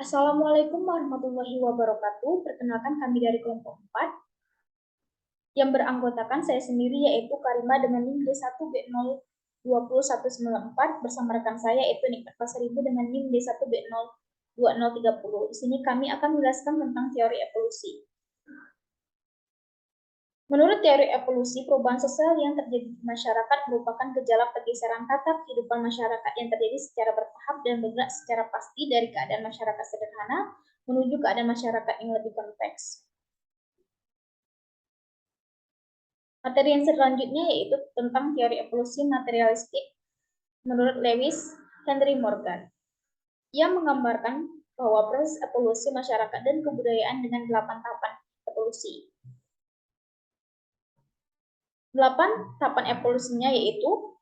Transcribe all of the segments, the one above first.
Assalamualaikum warahmatullahi wabarakatuh. Perkenalkan kami dari kelompok 4 yang beranggotakan saya sendiri yaitu Karima dengan NIM D1B0209194 bersama rekan saya yaitu Nikmat Pasaribu dengan NIM D1B02030. Di sini kami akan menjelaskan tentang teori evolusi. Menurut teori evolusi, perubahan sosial yang terjadi di masyarakat merupakan gejala pergeseran tata kehidupan masyarakat yang terjadi secara bertahap dan bergerak secara pasti dari keadaan masyarakat sederhana menuju keadaan masyarakat yang lebih kompleks. Materi yang selanjutnya yaitu tentang teori evolusi materialistik menurut Lewis Henry Morgan. Ia menggambarkan bahwa proses evolusi masyarakat dan kebudayaan dengan 8 tahapan evolusi. 8 tahapan evolusinya yaitu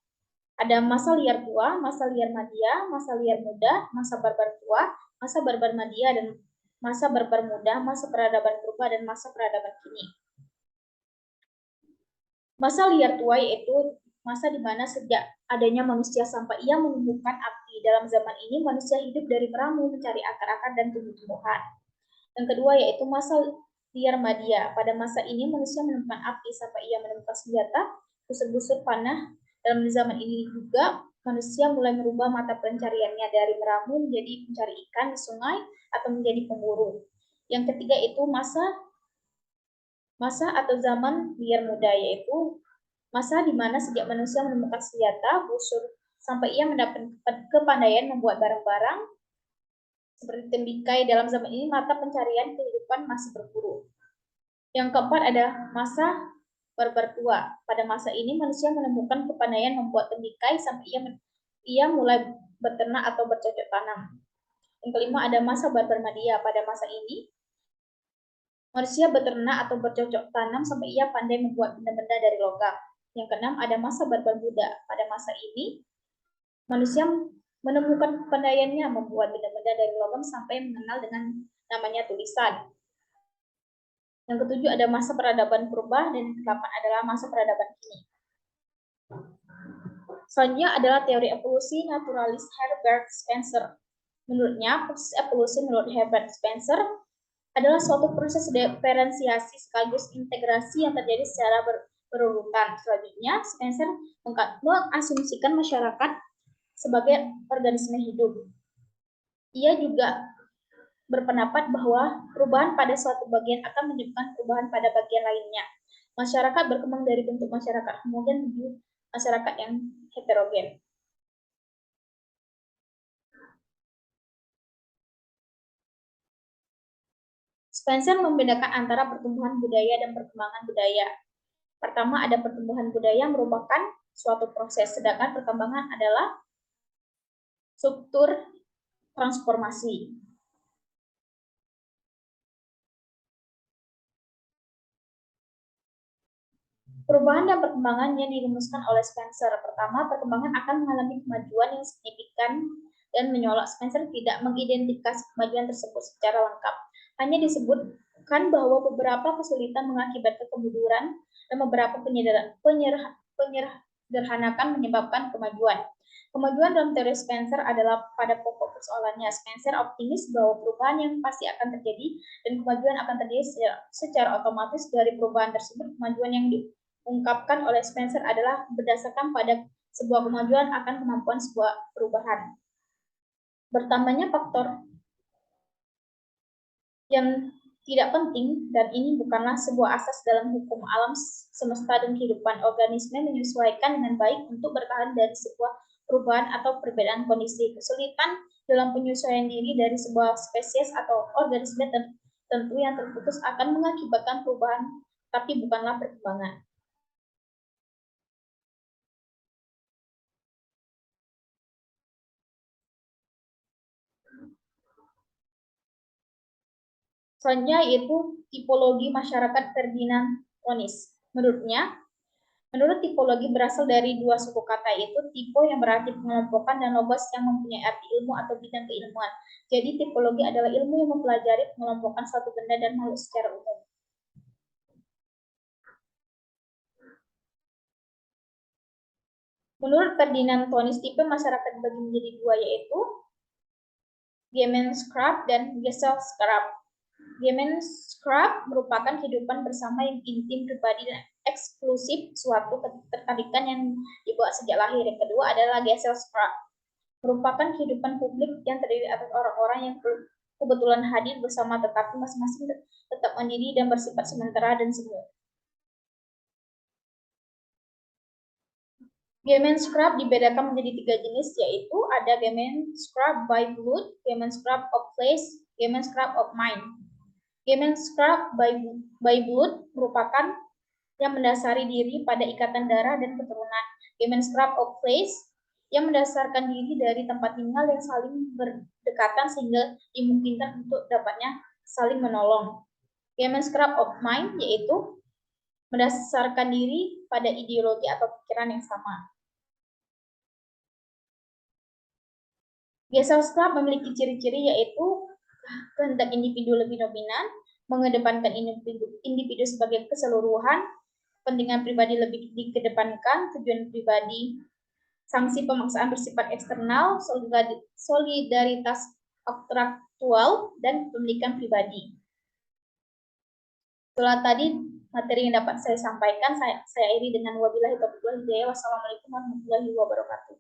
ada masa liar tua, masa liar madia, masa liar muda, masa barbar tua, masa barbar madia, dan masa barbar muda, masa peradaban purba, dan masa peradaban kini. Masa liar tua yaitu masa di mana sejak adanya manusia sampai ia menemukan api. Dalam zaman ini manusia hidup dari meramu, mencari akar-akar dan tumbuh-tumbuhan. Yang kedua yaitu masa liar madia. Pada masa ini manusia menemukan api sampai ia menemukan senjata, busur-busur panah. Dalam zaman ini juga manusia mulai merubah mata pencariannya dari meramu menjadi mencari ikan di sungai atau menjadi pemburu. Yang ketiga itu masa atau zaman liar muda, yaitu masa di mana sejak manusia menemukan senjata, busur, sampai ia mendapat kepandaian membuat barang-barang seperti tembikar. Dalam zaman ini mata pencarian kehidupan masih berburu. Yang keempat ada masa barbar tua. Pada masa ini manusia menemukan kepandaian membuat tembikar sampai ia mulai beternak atau bercocok tanam. Yang kelima ada masa barbar madia. Pada masa ini manusia beternak atau bercocok tanam sampai ia pandai membuat benda-benda dari logam. Yang keenam ada masa barbar muda. Pada masa ini manusia menemukan kepandaiannya membuat benda-benda dari logam sampai mengenal dengan namanya tulisan. Yang ketujuh ada masa peradaban purba dan yang kedelapan adalah masa peradaban kini. Selanjutnya adalah teori evolusi naturalis Herbert Spencer. Menurutnya, proses evolusi menurut Herbert Spencer adalah suatu proses diferensiasi sekaligus integrasi yang terjadi secara berurutan. Selanjutnya, Spencer mengasumsikan masyarakat sebagai organisme hidup. Ia juga berpendapat bahwa perubahan pada suatu bagian akan menyebabkan perubahan pada bagian lainnya. Masyarakat berkembang dari bentuk masyarakat homogen menuju masyarakat yang heterogen. Spencer membedakan antara pertumbuhan budaya dan perkembangan budaya. Pertama, ada pertumbuhan budaya merupakan suatu proses, sedangkan perkembangan adalah struktur transformasi. Perubahan dan perkembangan yang dirumuskan oleh Spencer. Pertama, perkembangan akan mengalami kemajuan yang signifikan dan menyolok. Spencer tidak mengidentifikasi kemajuan tersebut secara lengkap. Hanya disebutkan bahwa beberapa kesulitan mengakibatkan kemunduran dan beberapa penyederhanakan menyebabkan kemajuan. Kemajuan dalam teori Spencer adalah pada pokok persoalannya. Spencer optimis bahwa perubahan yang pasti akan terjadi dan kemajuan akan terjadi secara otomatis. Dari perubahan tersebut, kemajuan yang diungkapkan oleh Spencer adalah berdasarkan pada sebuah kemajuan akan kemampuan sebuah perubahan. Bertambahnya faktor yang tidak penting, dan ini bukanlah sebuah asas dalam hukum alam semesta dan kehidupan. Organisme menyesuaikan dengan baik untuk bertahan dari sebuah perubahan atau perbedaan kondisi. Kesulitan dalam penyesuaian diri dari sebuah spesies atau organisme tentu yang terputus akan mengakibatkan perubahan, tapi bukanlah perkembangan. Selanjutnya yaitu tipologi masyarakat Ferdinand Onis. Menurut tipologi berasal dari dua suku kata, yaitu typo yang berarti pengelompokan dan logos yang mempunyai arti ilmu atau bidang keilmuan. Jadi tipologi adalah ilmu yang mempelajari pengelompokan suatu benda dan makhluk secara umum. Menurut Ferdinand Onis, tipe masyarakat dibagi menjadi dua, yaitu Gemeinschaft dan Gesellschaft. Gemeinschaft merupakan kehidupan bersama yang intim, pribadi, dan eksklusif, suatu ketertarikan yang dibawa sejak lahir. Yang kedua adalah Gesellschaft, merupakan kehidupan publik yang terdiri atas orang-orang yang kebetulan hadir bersama tetapi masing-masing tetap mandiri dan bersifat sementara dan semu. Gemeinschaft dibedakan menjadi 3 jenis, yaitu ada Gemeinschaft by blood, Gemeinschaft of place, Gemeinschaft of mind. Gemeinschaft by blood merupakan yang mendasari diri pada ikatan darah dan keturunan. Gemeinschaft of place yang mendasarkan diri dari tempat tinggal yang saling berdekatan sehingga dimungkinkan untuk dapatnya saling menolong. Gemeinschaft of mind yaitu mendasarkan diri pada ideologi atau pikiran yang sama. Gesellschaft memiliki ciri-ciri yaitu kehendak individu lebih dominan, mengedepankan individu sebagai keseluruhan, kepentingan pribadi lebih dikedepankan, tujuan pribadi, sanksi pemaksaan bersifat eksternal, solidaritas kontraktual, dan pemilikan pribadi. Setelah tadi materi yang dapat saya sampaikan, saya akhiri dengan wabillahi taufiq wal hidayah. Wassalamualaikum warahmatullahi wabarakatuh.